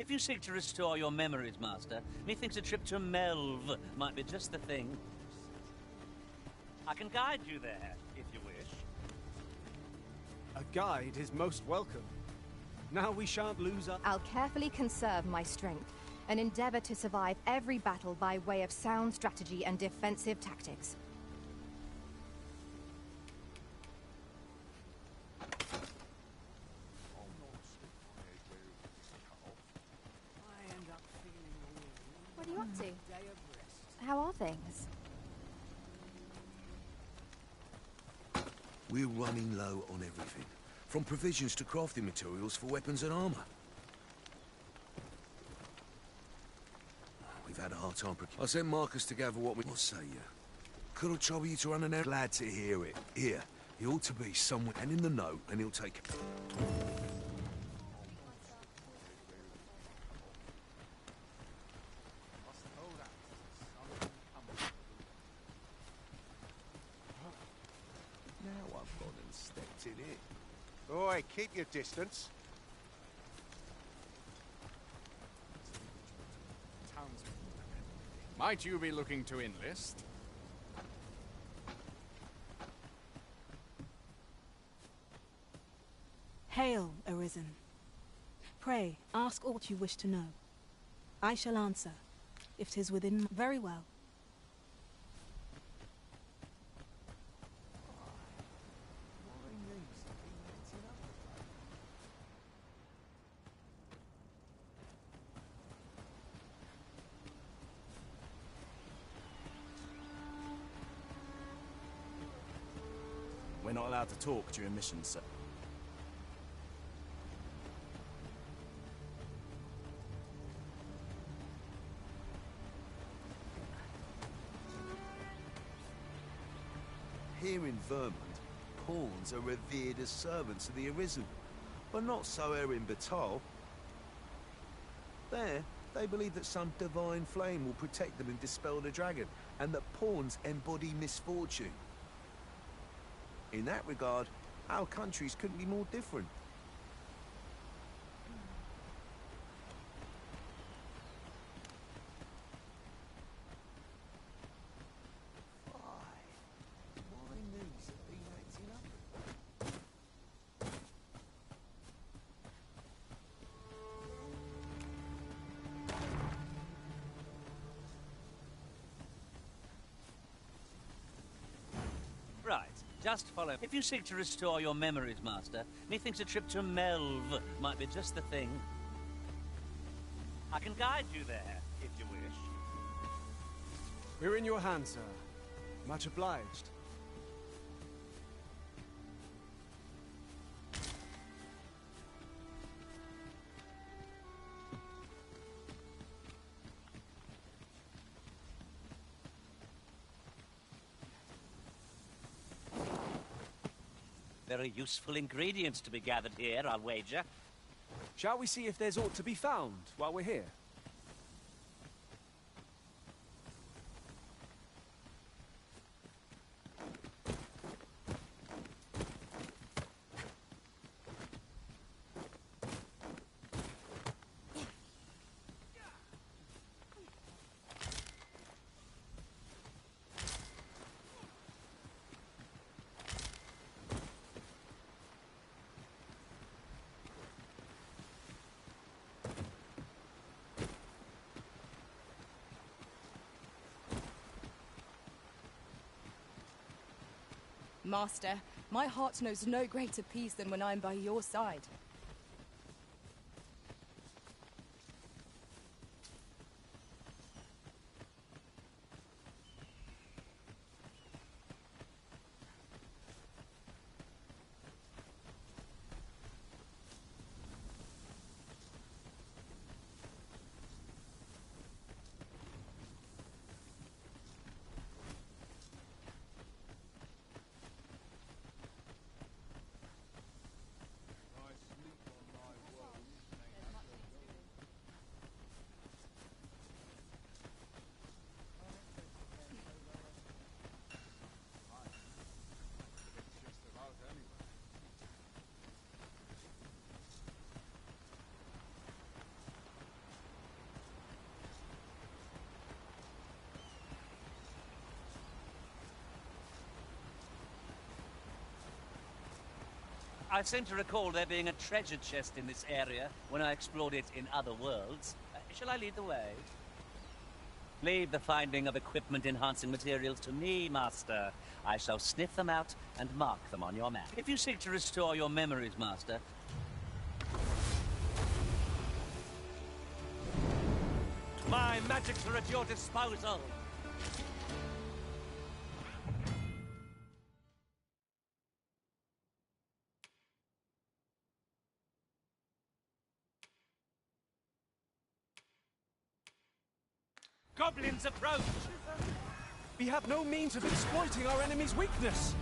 If you seek to restore your memories, Master, methinks a trip to Melv might be just the thing. I can guide you there, if you wish. A guide is most welcome. Now we shan't lose our... I'll carefully conserve my strength and endeavor to survive every battle by way of sound strategy and defensive tactics. What are you up to? How are things? We're running low on everything, from provisions to crafting materials for weapons and armor. We've had a hard time. I sent Marcus to gather what we... What say you? Could I trouble you to run an errand? Glad to hear it. Here, he ought to be somewhere and in the know, and he'll take it. Now I've gone and stepped in it. Oi, keep your distance. Might you be looking to enlist? Hail, Arisen. Pray, ask aught you wish to know. I shall answer, if 'tis within... Very well. We're not allowed to talk during missions, sir. Here in Vermont, pawns are revered as servants of the Arisen, but not so here in Batal. There, they believe that some divine flame will protect them and dispel the dragon, and that pawns embody misfortune. In that regard, our countries couldn't be more different. Right, just follow. If you seek to restore your memories, Master, methinks a trip to Melv might be just the thing. I can guide you there, if you wish. We're in your hands, sir. Much obliged. Very useful ingredients to be gathered here, I'll wager. Shall we see if there's aught to be found while we're here? Master, my heart knows no greater peace than when I'm by your side. I seem to recall there being a treasure chest in this area when I explored it in other worlds. Shall I lead the way? Leave the finding of equipment-enhancing materials to me, Master. I shall sniff them out and mark them on your map. If you seek to restore your memories, Master... My magics are at your disposal! Goblins approach! We have no means of exploiting our enemy's weakness!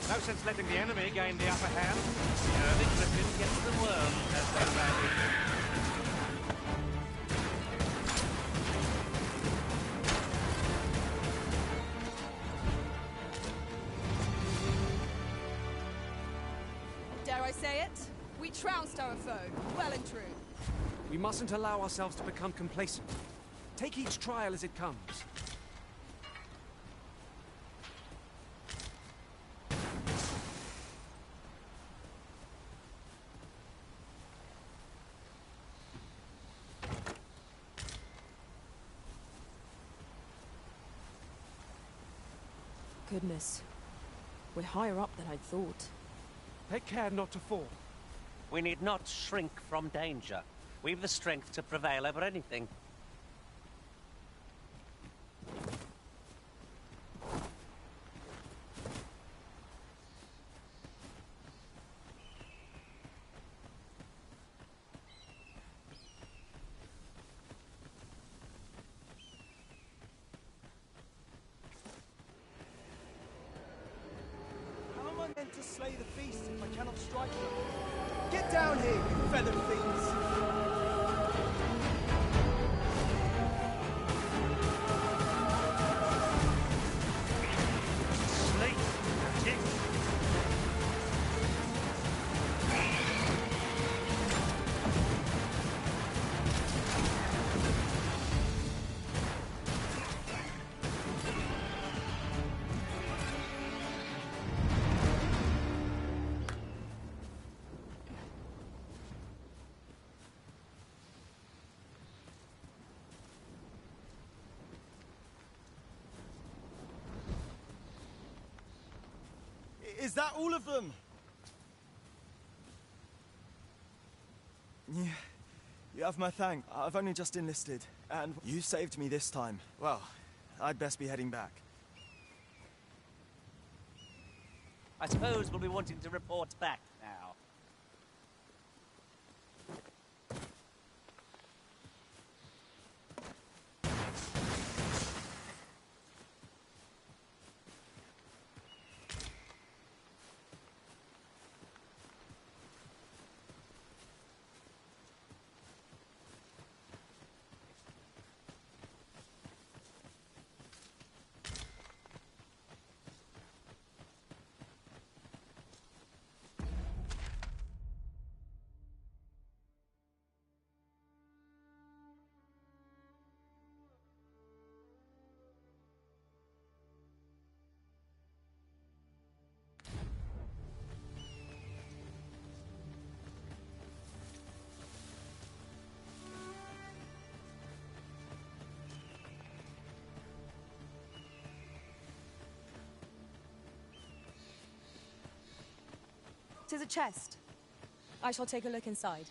No sense letting the enemy gain the upper hand. The early griffin gets the worm, as they say. Dare I say it? We trounced our foe, well and true. We mustn't allow ourselves to become complacent. Take each trial as it comes. Goodness. We're higher up than I'd thought. Take care not to fall. We need not shrink from danger. We've the strength to prevail over anything. How am I meant to slay the beast if I cannot strike them? Get down here, you feathered fiends! Sleep, tick. Is that all of them? Yeah, you have my thanks. I've only just enlisted, and you saved me this time. Well, I'd best be heading back. I suppose we'll be wanting to report back now. Tis a chest. I shall take a look inside.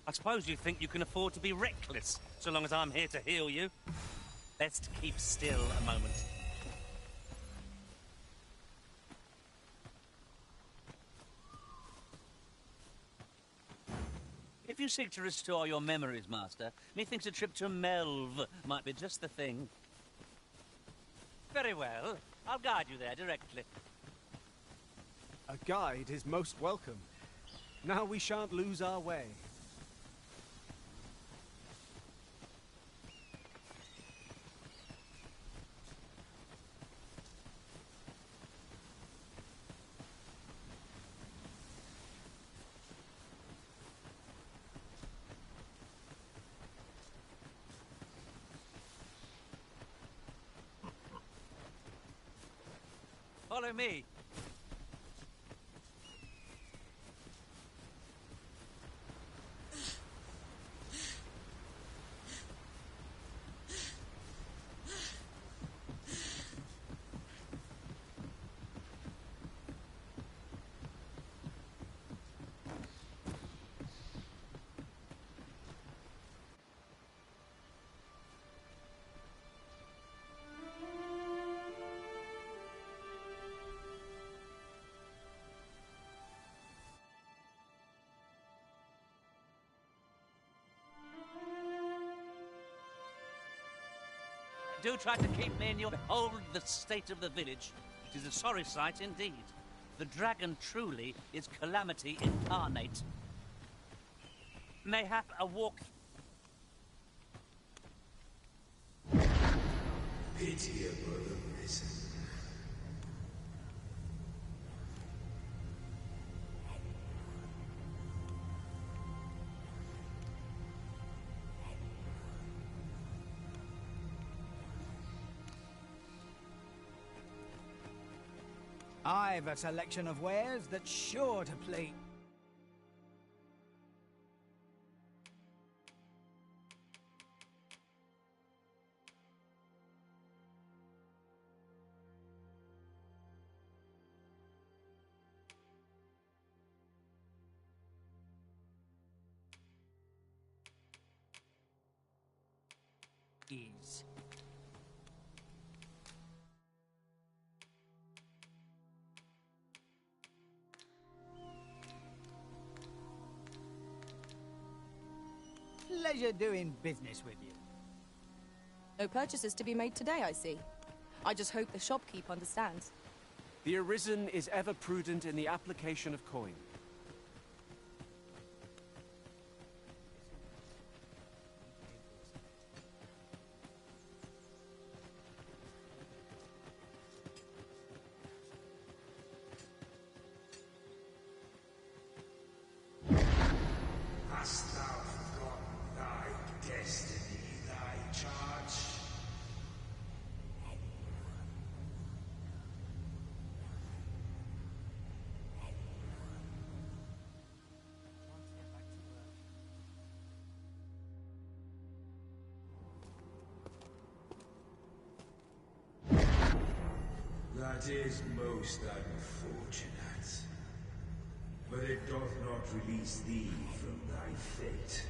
I suppose you think you can afford to be reckless, so long as I'm here to heal you. Best keep still a moment. If you seek to restore your memories, Master, methinks a trip to Melv might be just the thing. Very well. I'll guide you there directly. A guide is most welcome. Now we shan't lose our way. Follow me. Do try to keep me in your... Behold the state of the village. It is a sorry sight indeed. The dragon truly is calamity incarnate. Mayhap a walk... Pitiable arisen. I've a selection of wares that's sure to please. Ease. Pleasure doing business with you. No purchases to be made today, I see. I just hope the shopkeep understands. The Arisen is ever prudent in the application of coin. Hast thou forgotten thy destiny, thy charge? That is most unfortunate. But it doth not release thee from thy fate.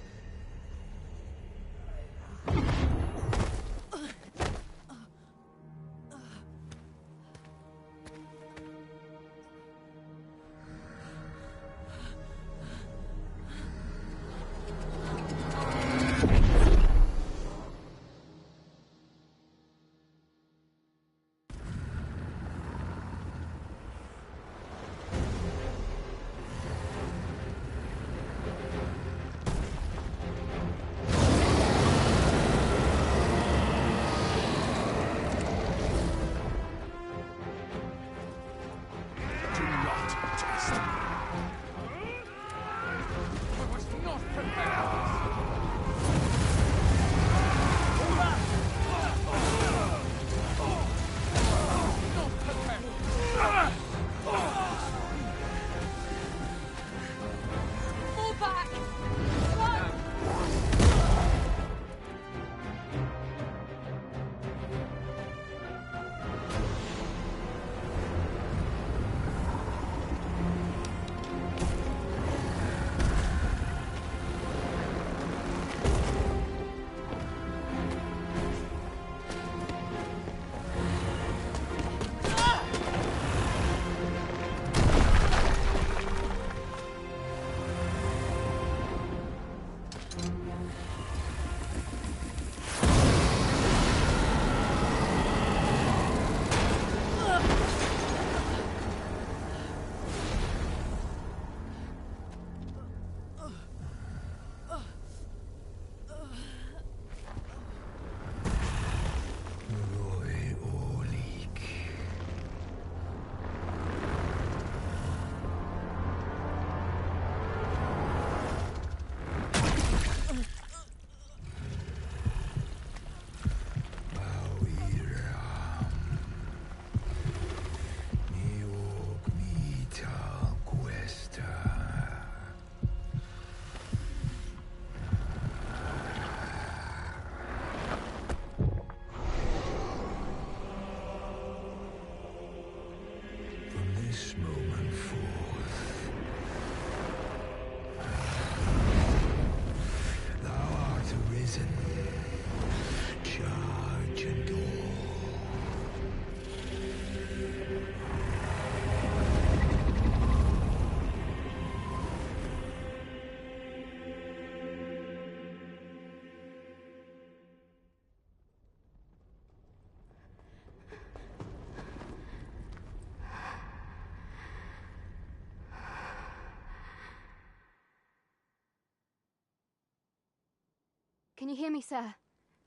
Can you hear me, sir?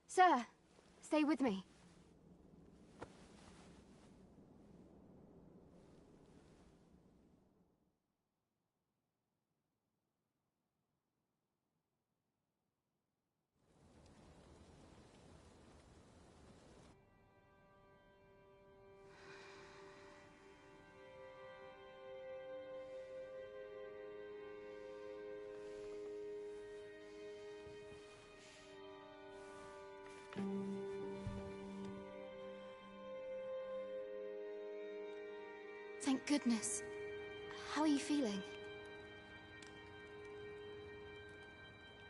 Sir, stay with me. Thank goodness. How are you feeling?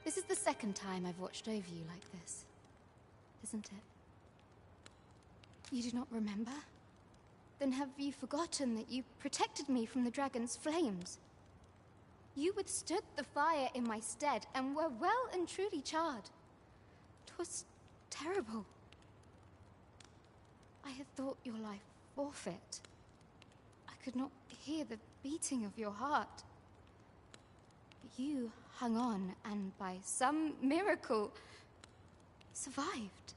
This is the second time I've watched over you like this, isn't it? You do not remember? Then have you forgotten that you protected me from the dragon's flames? You withstood the fire in my stead and were well and truly charred. 'Twas terrible. I had thought your life forfeit. I could not hear the beating of your heart. But you hung on and by some miracle survived.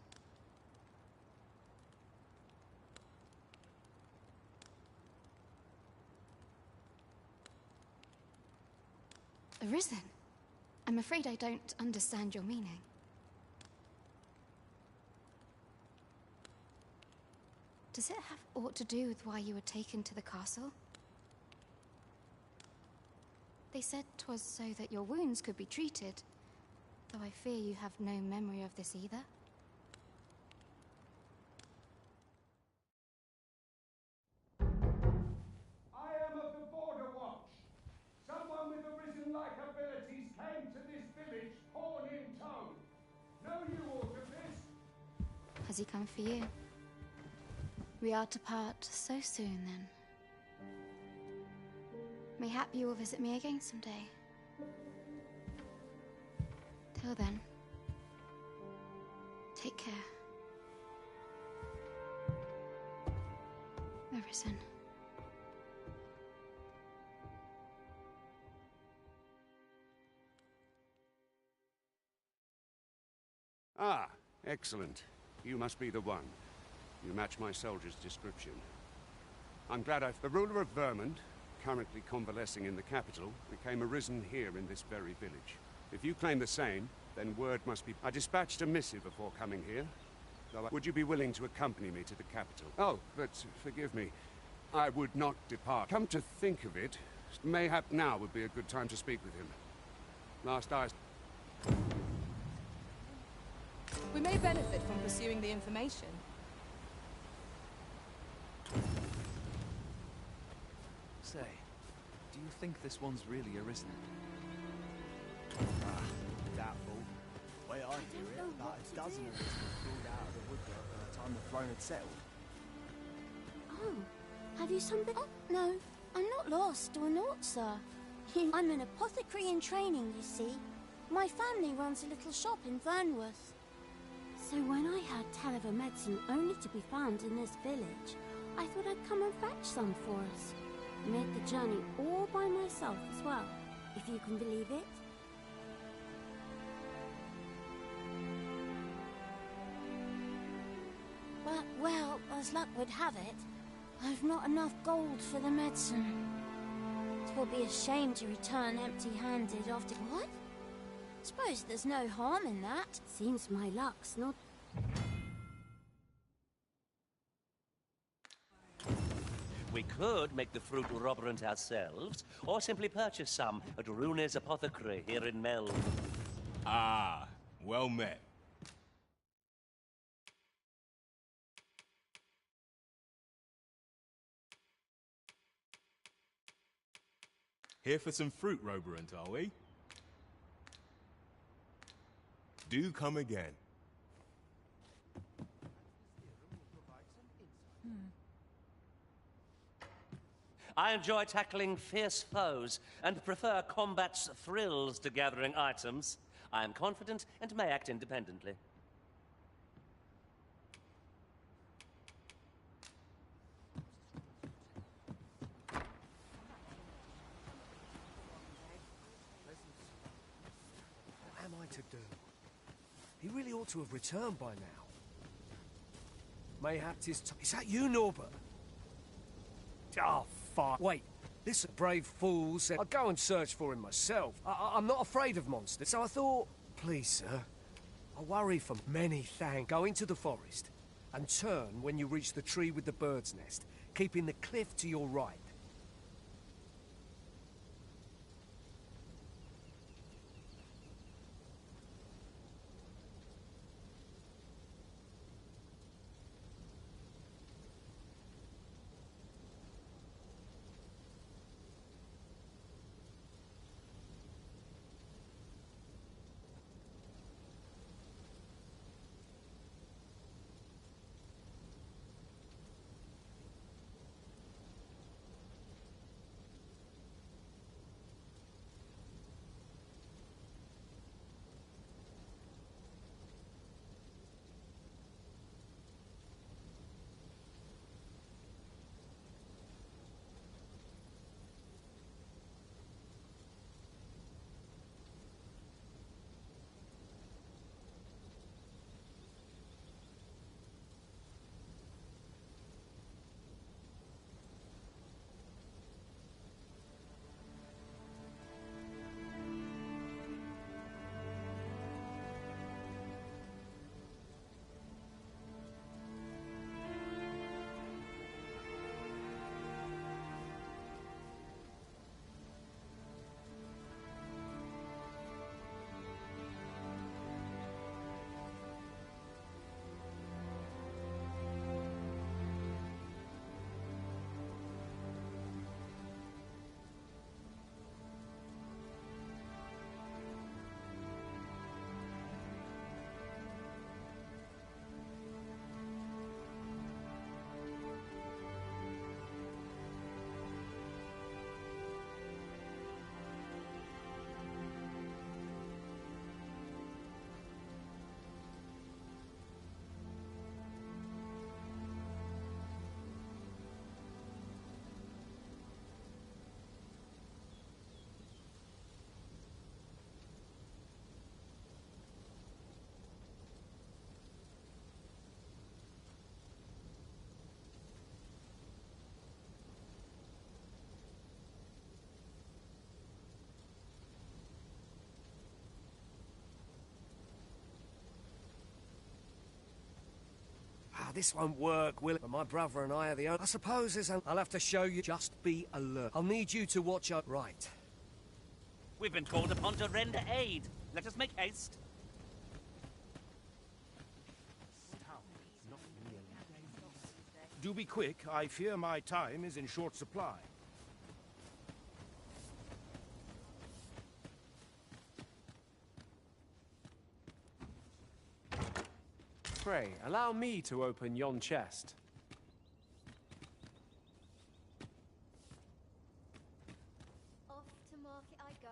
Arisen? I'm afraid I don't understand your meaning. Does it have aught to do with why you were taken to the castle? They said 'twas so that your wounds could be treated, though I fear you have no memory of this either. I am of the Border Watch. Someone with Arisen-like abilities came to this village, horn in tow. Know you aught of this? Has he come for you? We are to part so soon, then. Mayhap you will visit me again someday. Till then, take care. Arisen. Ah, excellent. You must be the one. You match my soldier's description. I'm glad the ruler of Vermont, currently convalescing in the capital, became arisen here in this very village. If you claim the same, then word must be... I dispatched a missive before coming here. Would you be willing to accompany me to the capital? Oh, but forgive me. I would not depart. Come to think of it, mayhap now would be a good time to speak with him. Last I... We may benefit from pursuing the information. Say, do you think this one's really Arisen? Doubtful. The way I hear it, about a dozen of us were pulled out of the woodwork by the time the throne had settled. Oh, have you something? Oh, no, I'm not lost or naught, sir. I'm an apothecary in training, you see. My family runs a little shop in Vernworth. So when I heard tell of a medicine only to be found in this village, I thought I'd come and fetch some for us. Made the journey all by myself as well, if you can believe it. But, well, as luck would have it, I've not enough gold for the medicine. 'Twill be a shame to return empty-handed after... What? Suppose there's no harm in that. Seems my luck's not... We could make the fruit roberant ourselves, or simply purchase some at Rune's apothecary here in Mel. Ah, well met. Here for some fruit roberant, are we? Do come again. I enjoy tackling fierce foes and prefer combat's thrills to gathering items. I am confident and may act independently. What am I to do? He really ought to have returned by now. Mayhap 'tis Is that you, Norbert? Oh, fuck. Wait, this brave fool said I'd go and search for him myself. I'm not afraid of monsters, so I thought, please, sir, I worry for many thanks. Go into the forest and turn when you reach the tree with the bird's nest, keeping the cliff to your right. This won't work, will it? But my brother and I are the only... I suppose there's I'll have to show you. Just be alert. I'll need you to watch out. Right. We've been called upon to render aid. Let us make haste. Do be quick. I fear my time is in short supply. Pray, allow me to open yon chest. Off to market I go.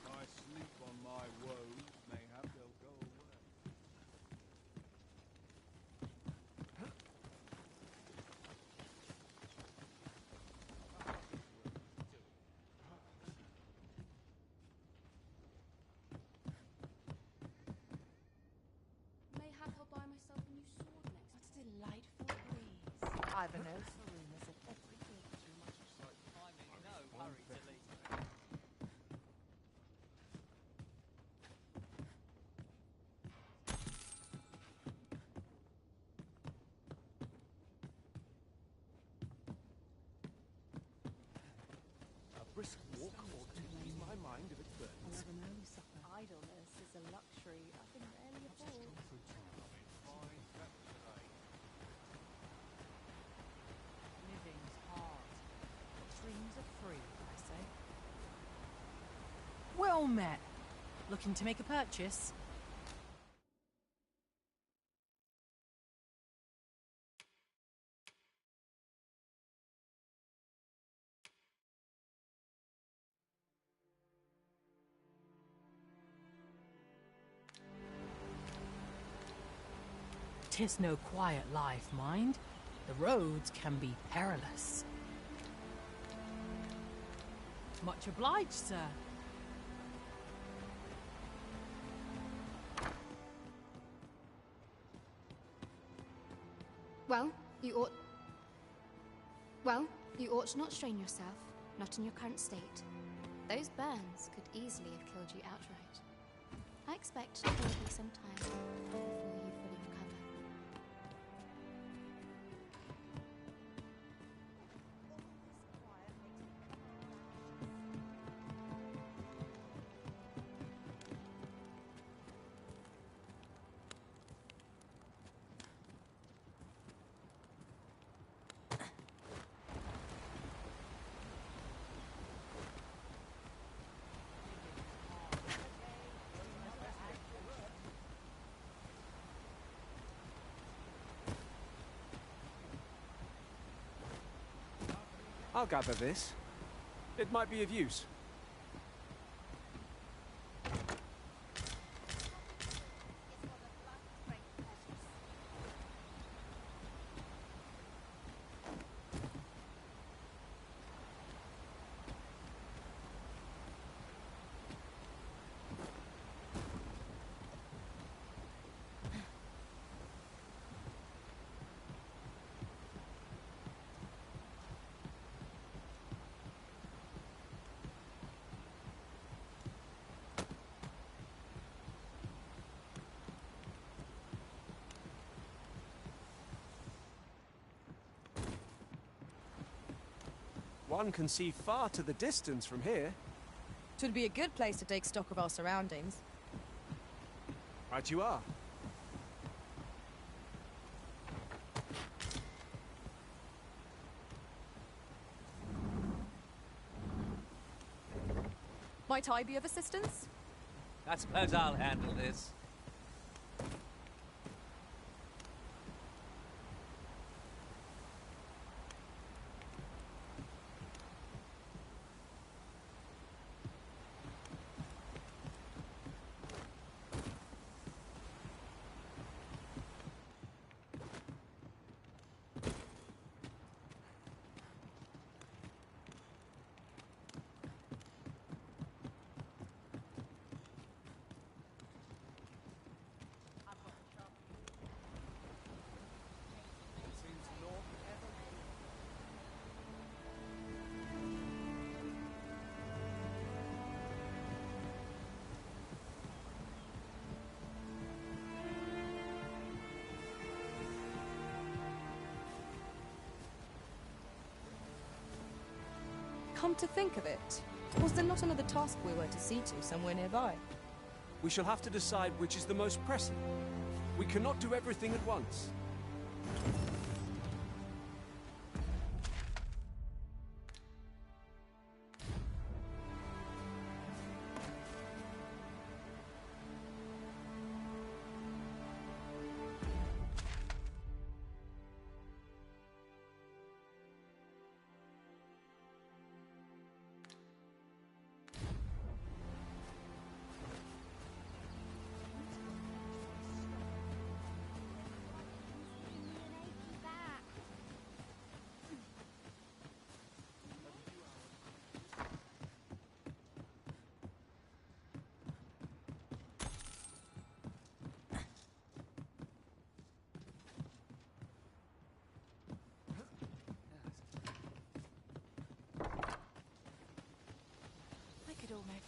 I sleep on my woes, mayhap they'll go away. Mayhap I'll buy myself a new sword next. What a delightful breeze. I've an oath for rumors of everything. Too much sight. I'm in no hurry to leave. A brisk walk ought to ease my mind if it burns. Idleness is a luxury I can rarely afford. Living's hard. Dreams are free, I say. Well met. Looking to make a purchase? 'Tis no quiet life, mind. The roads can be perilous. Much obliged, sir. Well, you ought not strain yourself, not in your current state. Those burns could easily have killed you outright. I expect it will be some time before you fully recover. I'll gather this. It might be of use. One can see far to the distance from here. Twould be a good place to take stock of our surroundings. Right you are. Might I be of assistance? I suppose I'll handle this. Come to think of it, was there not another task we were to see to somewhere nearby? We shall have to decide which is the most pressing. We cannot do everything at once.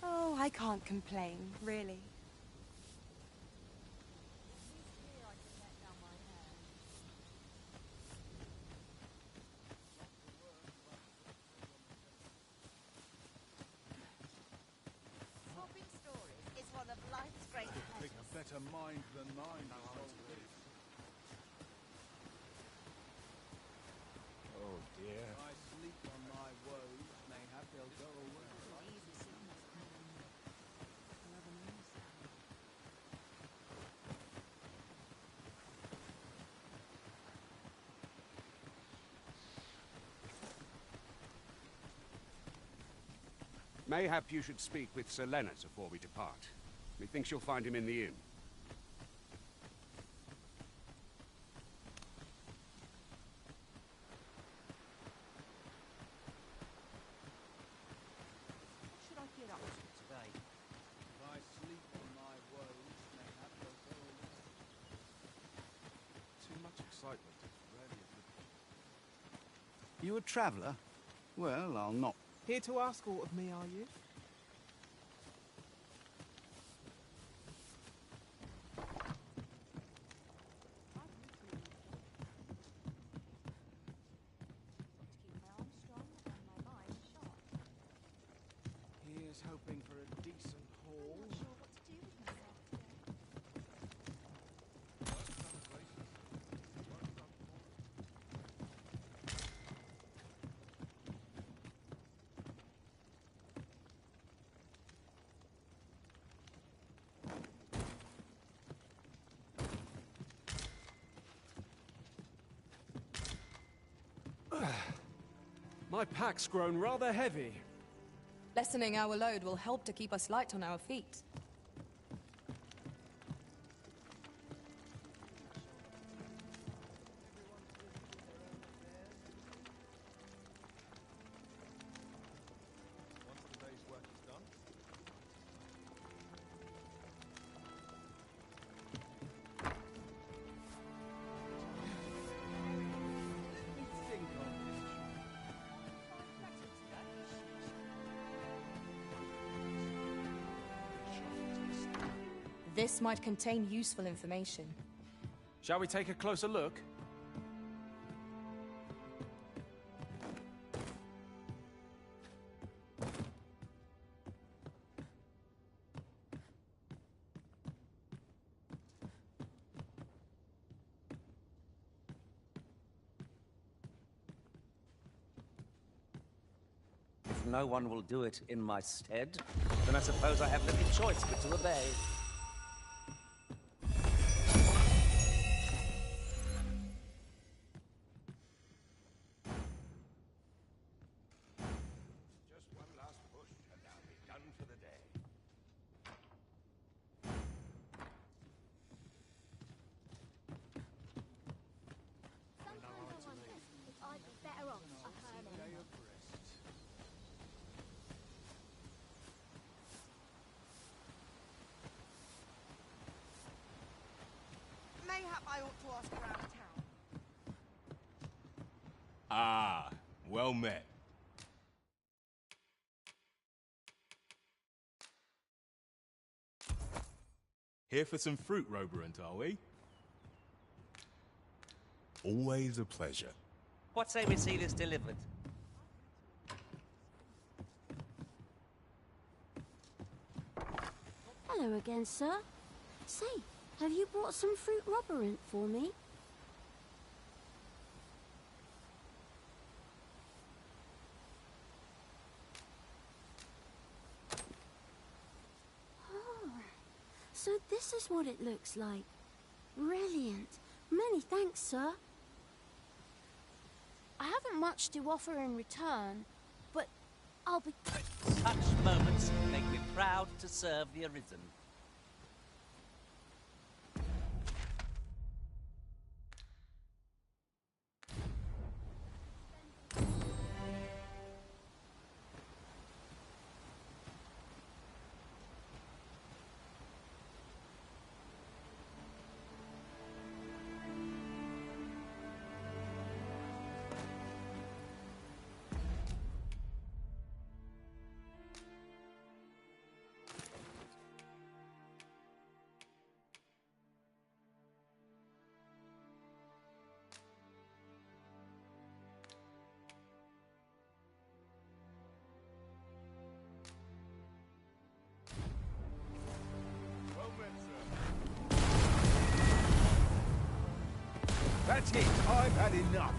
Oh, I can't complain, really. Swapping stories is one of life's great pleasures. A better mind than mine. Oh dear. I sleep on my woes, mayhap they'll go away. Mayhap you should speak with Sir Leonard before we depart. Methinks you'll find him in the inn. you a traveller? Well, I'll not. Here to ask aught of me, are you? Here's hoping for a decent haul. My pack's grown rather heavy. Lessening our load will help to keep us light on our feet. Once the day's work is done, This might contain useful information. Shall we take a closer look? If no one will do it in my stead, then I suppose I have little choice but to obey. Just one last push, and I'll be done for the day. I'd be better off a hermit. Mayhap I ought to ask around town. Ah, well met. Here for some fruit, Roberant, are we? Always a pleasure. What say we see this delivered? Hello again, sir. Say, have you brought some fruit roberant for me? Oh, so this is what it looks like. Brilliant. Many thanks, sir. I haven't much to offer in return, but I'll be... Such moments make me proud to serve the Arisen. That's it. I've had enough.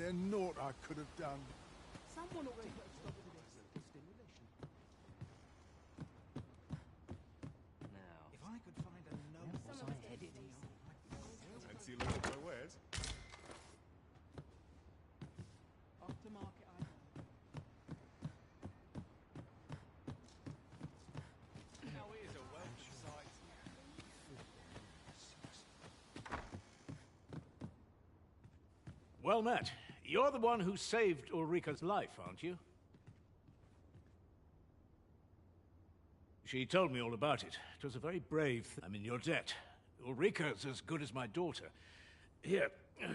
there naught I could have done. Someone ought to put a stop to this stimulation. Now, If I could find a note as I headed here. Fancy a look at my wares? Off to market I go. Now here's a welcome sight. Well met. You're the one who saved Ulrika's life, aren't you? She told me all about it. It was a very brave thing. I'm in your debt. Ulrika's as good as my daughter. Here,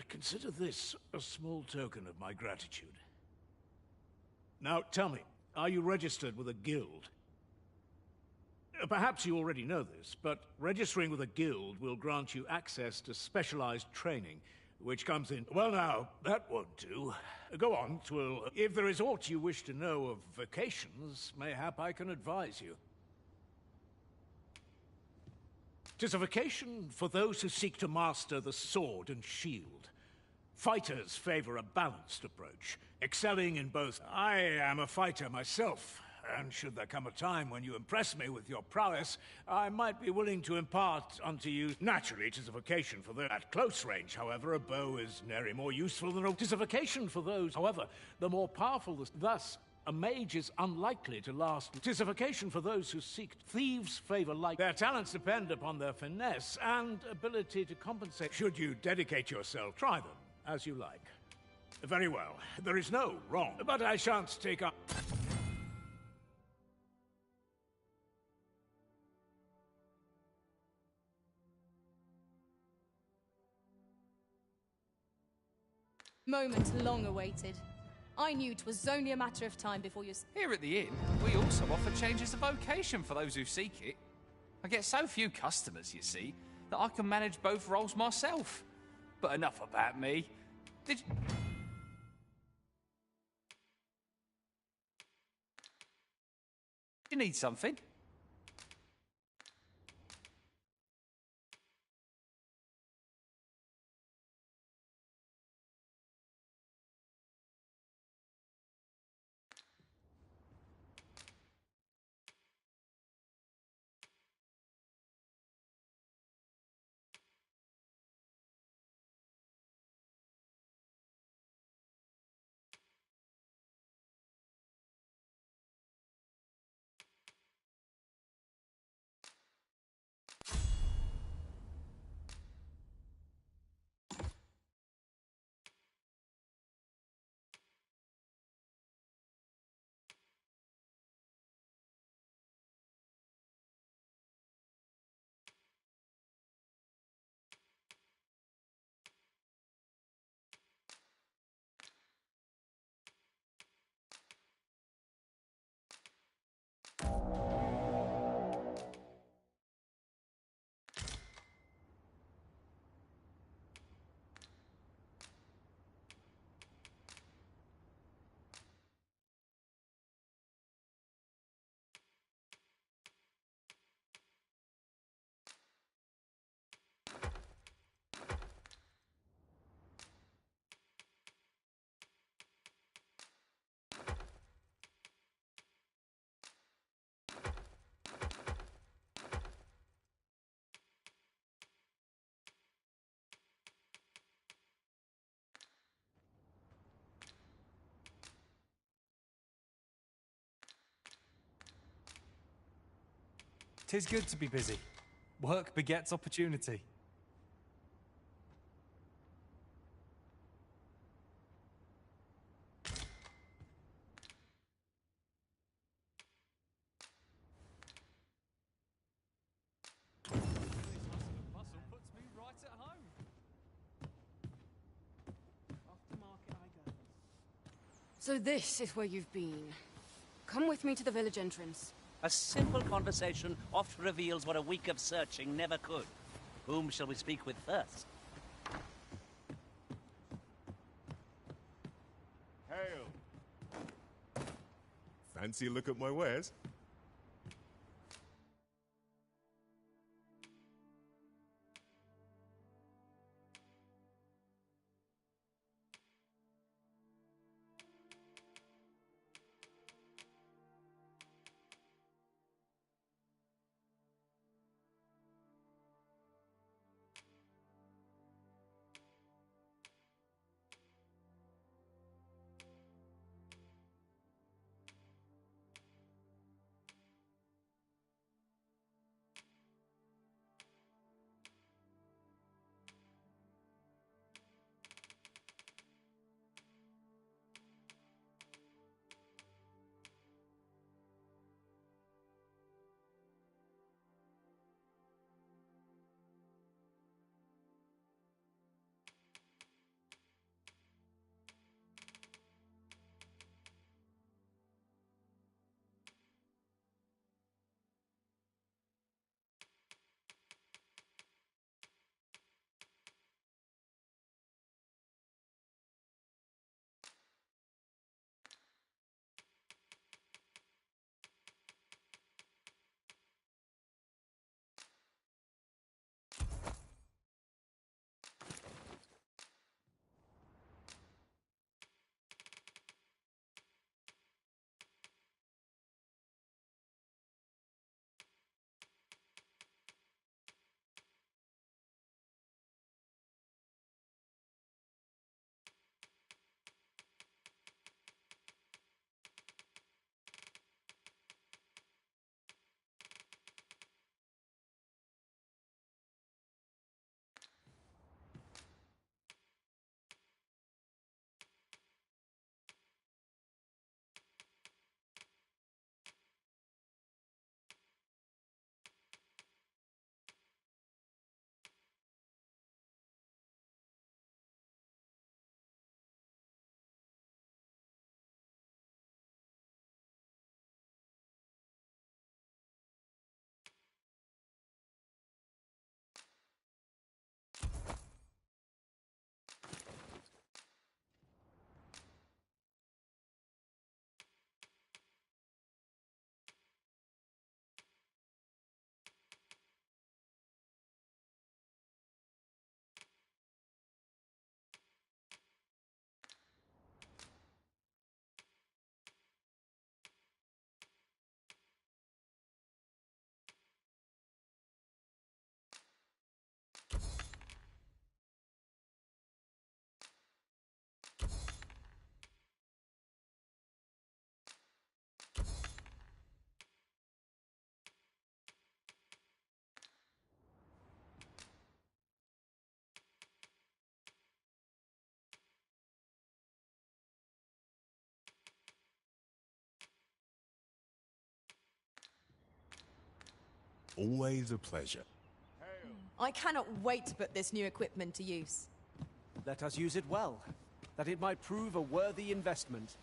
consider this a small token of my gratitude. Now, tell me, are you registered with a guild? Perhaps you already know this, but registering with a guild will grant you access to specialized training, which comes in... Well now, that won't do. Go on, Twill. If there is aught you wish to know of vacations, mayhap I can advise you. 'Tis a vacation for those who seek to master the sword and shield. Fighters favor a balanced approach, excelling in both. I am a fighter myself, and should there come a time when you impress me with your prowess, I might be willing to impart unto you. Naturally, it is a vocation for those at close range, however, a bow is nary more useful than a... 'Tis a vocation for those, however, the more powerful the... Thus, a mage is unlikely to last. 'Tis a vocation for those who seek. Thieves favor like... Their talents depend upon their finesse and ability to compensate. Should you dedicate yourself, try them, as you like. Very well. There is no wrong, but I shan't take up... Moment long awaited. I knew 'twas only a matter of time before you... Here at the inn, we also offer changes of vocation for those who seek it. I get so few customers, you see, that I can manage both roles myself. But enough about me. Did you need something? Tis good to be busy. Work begets opportunity. So this is where you've been. Come with me to the village entrance. A simple conversation oft reveals what a week of searching never could. Whom shall we speak with first? Hail! Fancy a look at my wares? Always a pleasure. I cannot wait to put this new equipment to use. Let us use it well, that it might prove a worthy investment.